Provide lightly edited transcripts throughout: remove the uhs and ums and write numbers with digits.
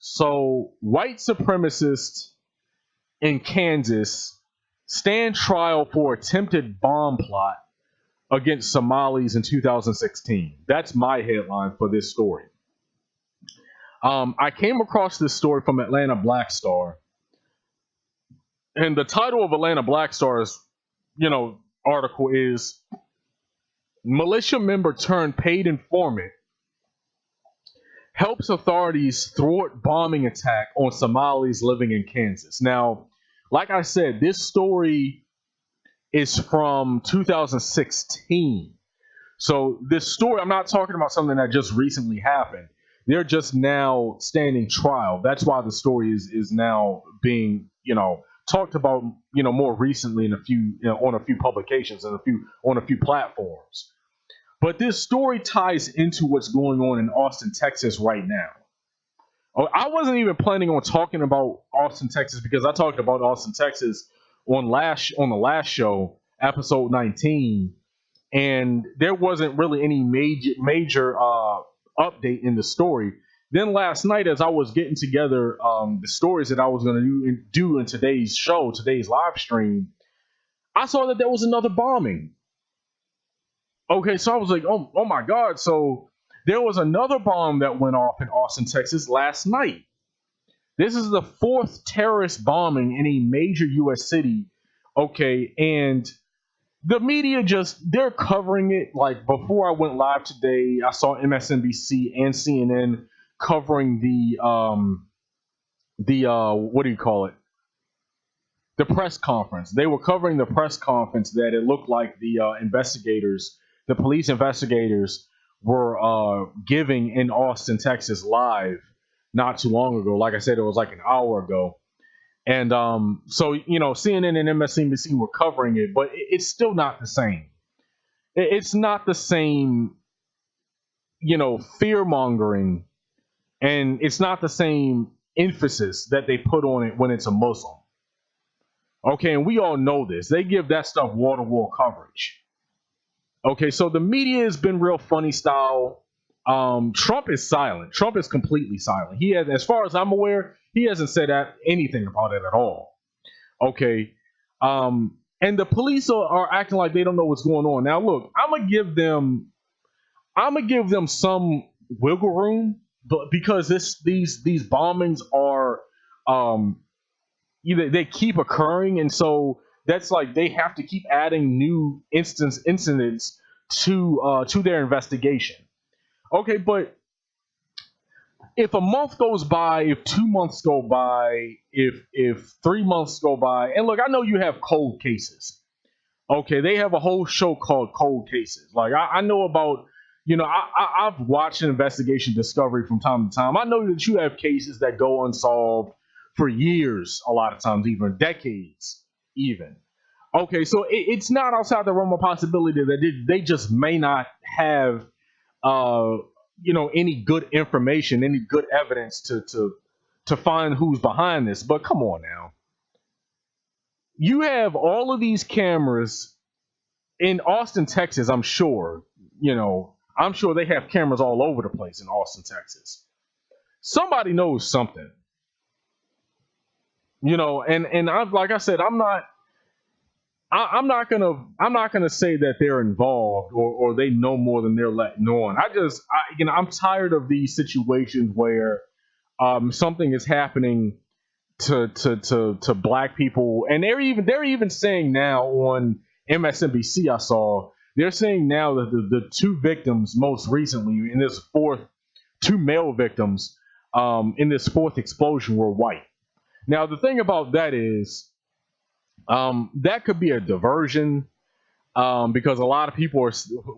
So, white supremacists in Kansas stand trial for attempted bomb plot against Somalis in 2016. That's my headline for this story. I came across this story from Atlanta Black Star, and the title of Atlanta Black Star's, article is "Militia Member Turned Paid Informant Helps Authorities Thwart Bombing Attack on Somalis Living in Kansas." Now, like I said, this story is from 2016. So this story, I'm not talking about something that just recently happened. They're just now standing trial. That's why the story is now being, talked about, more recently in a few, on a few publications and on a few platforms. But this story ties into what's going on in Austin, Texas right now. Oh, I wasn't even planning on talking about Austin, Texas, because I talked about Austin, Texas on the last show, episode 19, and there wasn't really any major update in the story. Then last night, as I was getting together the stories that I was going to do in today's show, today's live stream, I saw that there was another bombing. Okay, so I was like, oh my God. So there was another bomb that went off in Austin, Texas last night. This is the fourth terrorist bombing in a major U.S. city. Okay, and the media they're covering it. Like, before I went live today, I saw MSNBC and CNN covering the what do you call it? The press conference. They were covering the press conference that it looked like the police investigators were giving in Austin, Texas, live not too long ago. Like I said, it was like an hour ago. And so, CNN and MSNBC were covering it, but it's still not the same. It's not the same, fear mongering, and it's not the same emphasis that they put on it when it's a Muslim. Okay, and we all know this. They give that stuff wall-to-wall coverage. Okay, so the media has been real funny style. Trump is silent. Trump is completely silent. He has, as far as I'm aware, he hasn't said anything about it at all. Okay, and the police are acting like they don't know what's going on. Now, look, I'm gonna give them some wiggle room, but because these bombings are they keep occurring, and so that's like they have to keep adding new incidents to their investigation. Okay, but if a month goes by, if 2 months go by, if 3 months go by, and look, I know you have cold cases. Okay, they have a whole show called Cold Cases. Like, I know about, I've watched an investigation Discovery from time to time. I know that you have cases that go unsolved for years, a lot of times, even decades, even. Okay, so it's not outside the realm of possibility that they just may not have, any good information, any good evidence to find who's behind this. But come on now. You have all of these cameras in Austin, Texas. I'm sure they have cameras all over the place in Austin, Texas. Somebody knows something. And I'm, like I said, I'm not gonna say that they're involved or they know more than they're letting on. I'm tired of these situations where something is happening to black people, and they're even saying now on MSNBC, I saw they're saying now that the two victims most recently in this two male victims in this fourth explosion were white. Now, the thing about that is, that could be a diversion, because a lot of people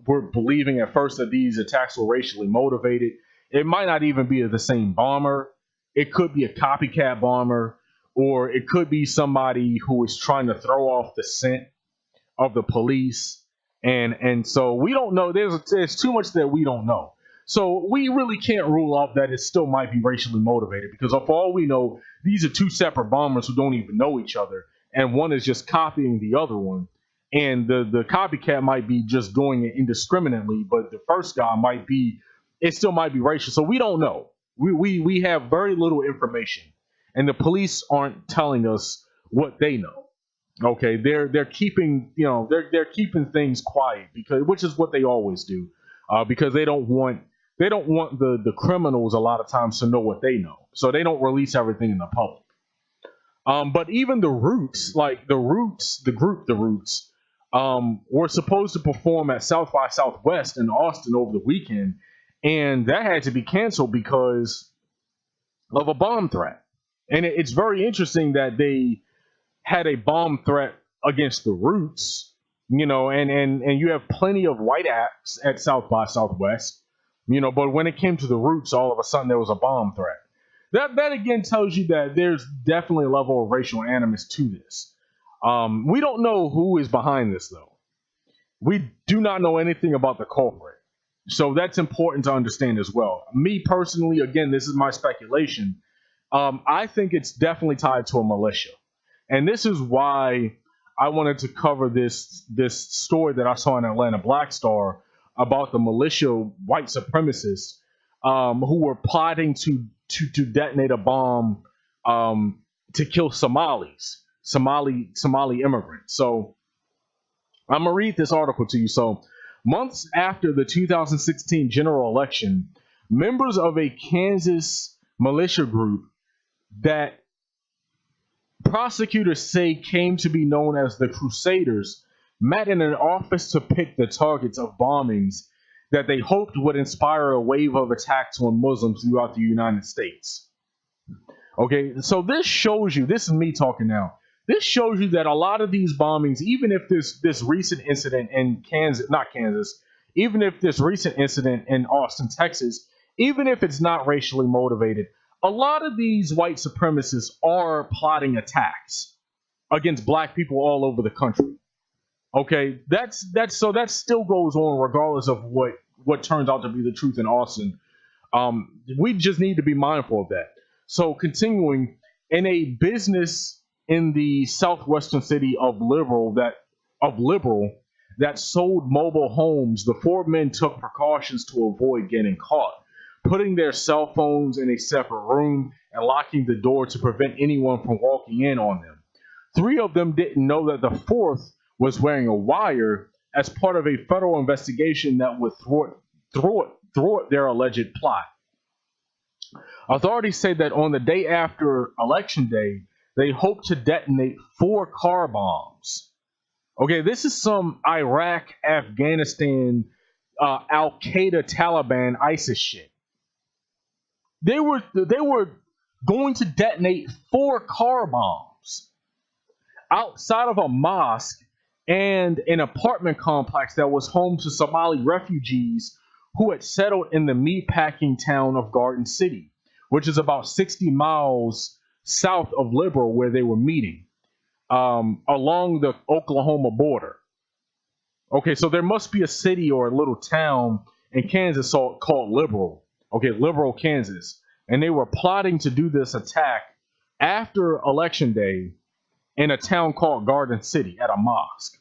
were believing at first that these attacks were racially motivated. It might not even be the same bomber. It could be a copycat bomber, or it could be somebody who is trying to throw off the scent of the police. And so we don't know. There's too much that we don't know. So we really can't rule out that it still might be racially motivated, because for all we know, these are two separate bombers who don't even know each other, and one is just copying the other one. And the copycat might be just doing it indiscriminately, but the first guy it still might be racial. So we don't know. We have very little information, and the police aren't telling us what they know. Okay, they're keeping they're keeping things quiet, because which is what they always do, because they don't want the criminals a lot of times to know what they know, so they don't release everything in the public. But even the Roots, like the group, the Roots, were supposed to perform at South by Southwest in Austin over the weekend, and that had to be canceled because of a bomb threat. And it's very interesting that they had a bomb threat against the Roots, and you have plenty of white acts at South by Southwest, but when it came to the Roots, all of a sudden there was a bomb threat. That again tells you that there's definitely a level of racial animus to this. We don't know who is behind this, though. We do not know anything about the culprit. So that's important to understand as well. Me personally, again, this is my speculation. I think it's definitely tied to a militia. And this is why I wanted to cover this story that I saw in Atlanta Black Star about the militia white supremacists who were plotting to detonate a bomb to kill Somali immigrants. So I'm gonna read this article to you. So, months after the 2016 general election, members of a Kansas militia group that prosecutors say came to be known as the Crusaders met in an office to pick the targets of bombings that they hoped would inspire a wave of attacks on Muslims throughout the United States. Okay, so this shows you, this is me talking now, this shows you that a lot of these bombings, even if this recent incident in even if this recent incident in Austin, Texas, even if it's not racially motivated, a lot of these white supremacists are plotting attacks against black people all over the country. Okay, that's so that still goes on regardless of what turns out to be the truth in Austin. We just need to be mindful of that. So continuing, in a business in the southwestern city of Liberal that sold mobile homes, the four men took precautions to avoid getting caught, putting their cell phones in a separate room and locking the door to prevent anyone from walking in on them. Three of them didn't know that the fourth was wearing a wire as part of a federal investigation that would thwart their alleged plot. Authorities say that on the day after Election Day, they hope to detonate 4 car bombs. Okay, this is some Iraq, Afghanistan, Al Qaeda, Taliban, ISIS shit. They were going to detonate 4 car bombs outside of a mosque and an apartment complex that was home to Somali refugees who had settled in the meatpacking town of Garden City, which is about 60 miles south of Liberal, where they were meeting, along the Oklahoma border. Okay, so there must be a city or a little town in Kansas called Liberal. Okay, Liberal, Kansas. And they were plotting to do this attack after Election Day in a town called Garden City at a mosque.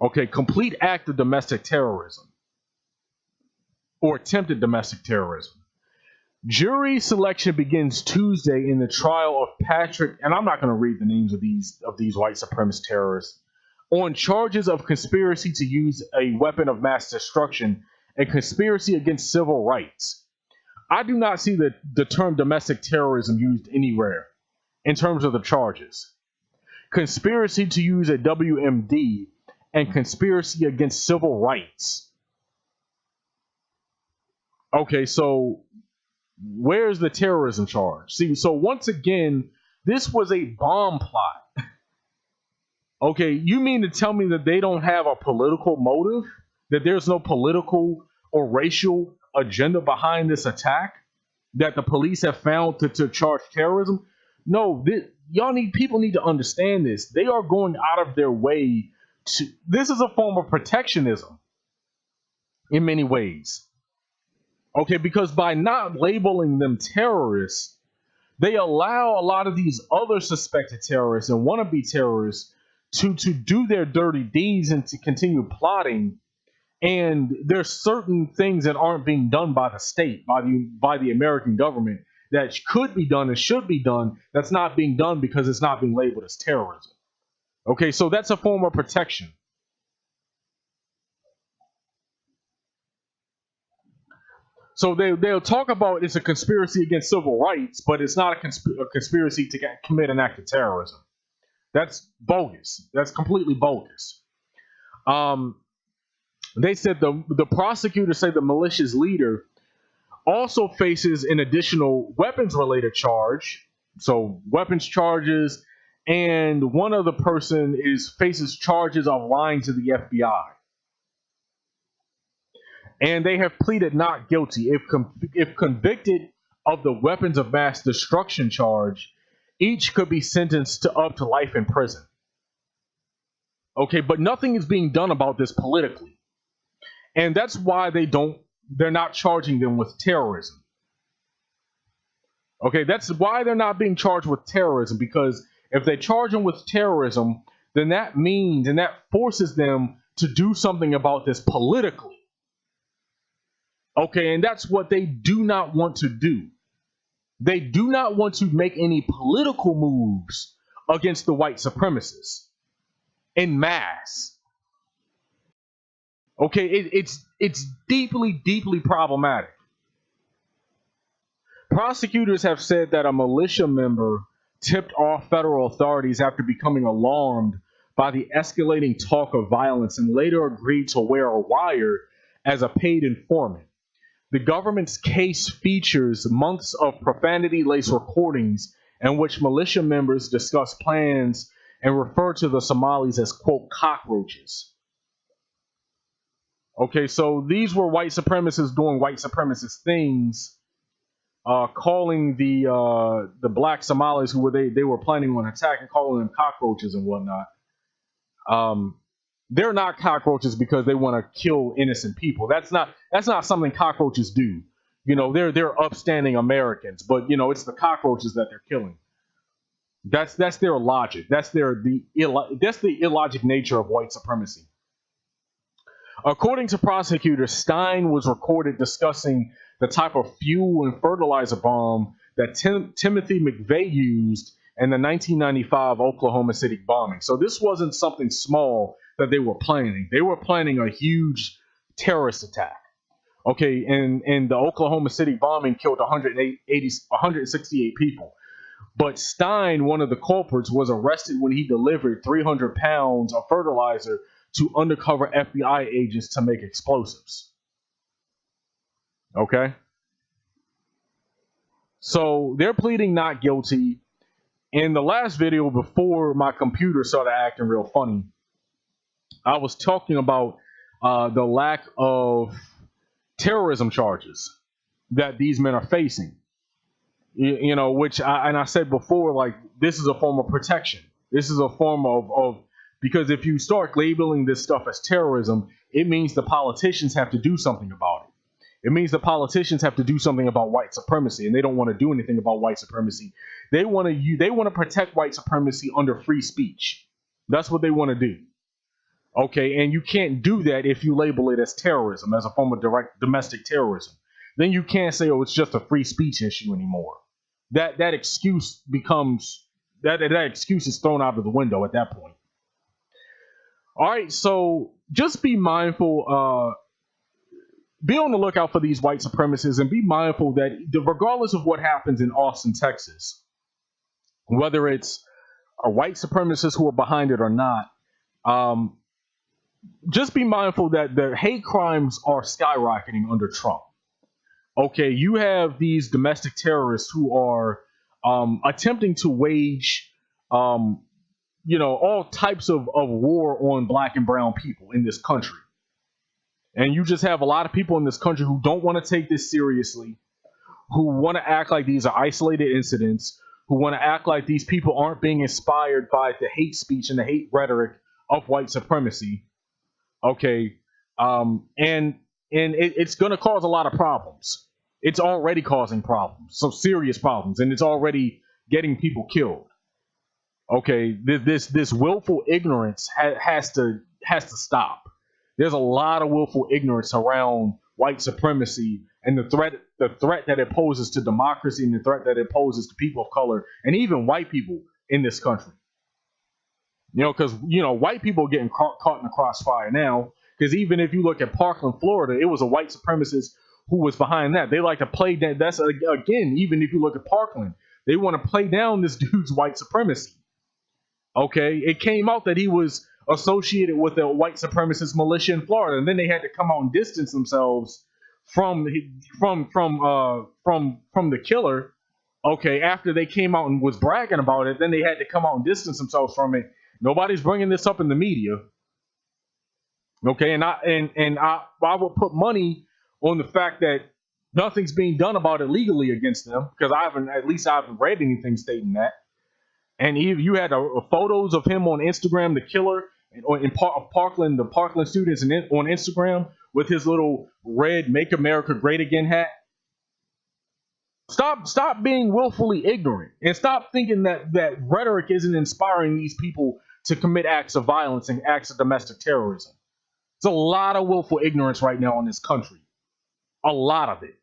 Okay, complete act of domestic terrorism or attempted domestic terrorism. Jury selection begins Tuesday in the trial of Patrick, and I'm not going to read the names of these white supremacist terrorists, on charges of conspiracy to use a weapon of mass destruction and conspiracy against civil rights. I do not see the term domestic terrorism used anywhere in terms of the charges. Conspiracy to use a WMD and conspiracy against civil rights. Okay, so where's the terrorism charge? See, so once again, this was a bomb plot. Okay, you mean to tell me that they don't have a political motive? That there's no political or racial agenda behind this attack that the police have found to charge terrorism? No, people need to understand this. They are going out of their way to. This is a form of protectionism in many ways. Okay, because by not labeling them terrorists, they allow a lot of these other suspected terrorists and wannabe terrorists to do their dirty deeds and to continue plotting And there's certain things that aren't being done by the state, by the American government, that could be done and should be done, that's not being done because it's not being labeled as terrorism. Okay, so that's a form of protection. So they'll talk about it's a conspiracy against civil rights, but it's not a conspiracy to commit an act of terrorism. That's bogus. That's completely bogus. They said the prosecutors say the militia's leader also faces an additional weapons-related charge, so weapons charges, and one other person faces charges of lying to the FBI. And they have pleaded not guilty. If convicted of the weapons of mass destruction charge, each could be sentenced to up to life in prison. Okay, but nothing is being done about this politically. And that's why they're not charging them with terrorism. Okay, that's why they're not being charged with terrorism, because if they charge them with terrorism, then that means and that forces them to do something about this politically. Okay, and that's what they do not want to do. They do not want to make any political moves against the white supremacists en masse. Okay, it's deeply, deeply problematic. Prosecutors have said that a militia member tipped off federal authorities after becoming alarmed by the escalating talk of violence and later agreed to wear a wire as a paid informant. The government's case features months of profanity-laced recordings in which militia members discuss plans and refer to the Somalis as, quote, cockroaches. Okay, so these were white supremacists doing white supremacist things, calling the black Somalis who they were planning on attacking, calling them cockroaches and whatnot. They're not cockroaches because they want to kill innocent people. That's not something cockroaches do. You know, they're upstanding Americans, but you know, it's the cockroaches that they're killing. That's their logic. That's the illogic nature of white supremacy. According to prosecutors, Stein was recorded discussing the type of fuel and fertilizer bomb that Timothy McVeigh used in the 1995 Oklahoma City bombing. So this wasn't something small that they were planning. They were planning a huge terrorist attack. Okay, and the Oklahoma City bombing killed 168 people. But Stein, one of the culprits, was arrested when he delivered 300 pounds of fertilizer to undercover FBI agents to make explosives. Okay? So they're pleading not guilty. In the last video, before my computer started acting real funny, I was talking about the lack of terrorism charges that these men are facing. You know, which I said before, like, this is a form of protection. This is a form of because if you start labeling this stuff as terrorism, it means the politicians have to do something about it. It means the politicians have to do something about white supremacy, and they don't want to do anything about white supremacy. They want to protect white supremacy under free speech. That's what they want to do. Okay, and you can't do that if you label it as terrorism, as a form of direct domestic terrorism. Then you can't say, oh, it's just a free speech issue anymore. That excuse becomes that excuse is thrown out of the window at that point. All right, so just be mindful, be on the lookout for these white supremacists, and be mindful that regardless of what happens in Austin, Texas, whether it's a white supremacists who are behind it or not, just be mindful that the hate crimes are skyrocketing under Trump. Okay, you have these domestic terrorists who are attempting to wage, all types of war on black and brown people in this country. And you just have a lot of people in this country who don't want to take this seriously, who want to act like these are isolated incidents, who want to act like these people aren't being inspired by the hate speech and the hate rhetoric of white supremacy. Okay, and it's going to cause a lot of problems. It's already causing problems, so serious problems, and it's already getting people killed. Okay, this willful ignorance has to stop. There's a lot of willful ignorance around white supremacy and the threat that it poses to democracy and the threat that it poses to people of color and even white people in this country. Because white people are getting caught in the crossfire now. Because even if you look at Parkland, Florida, it was a white supremacist who was behind that. They like to play that. That's again, even if you look at Parkland, they want to play down this dude's white supremacy. Okay, it came out that he was associated with a white supremacist militia in Florida, and then they had to come out and distance themselves from the killer. Okay, after they came out and was bragging about it, then they had to come out and distance themselves from it. Nobody's bringing this up in the media. Okay, and I would put money on the fact that nothing's being done about it legally against them, because I haven't read anything stating that. And you had photos of him on Instagram, the killer, of Parkland, the Parkland students, on Instagram with his little red "Make America Great Again" hat. Stop being willfully ignorant, and stop thinking that rhetoric isn't inspiring these people to commit acts of violence and acts of domestic terrorism. There's a lot of willful ignorance right now in this country. A lot of it.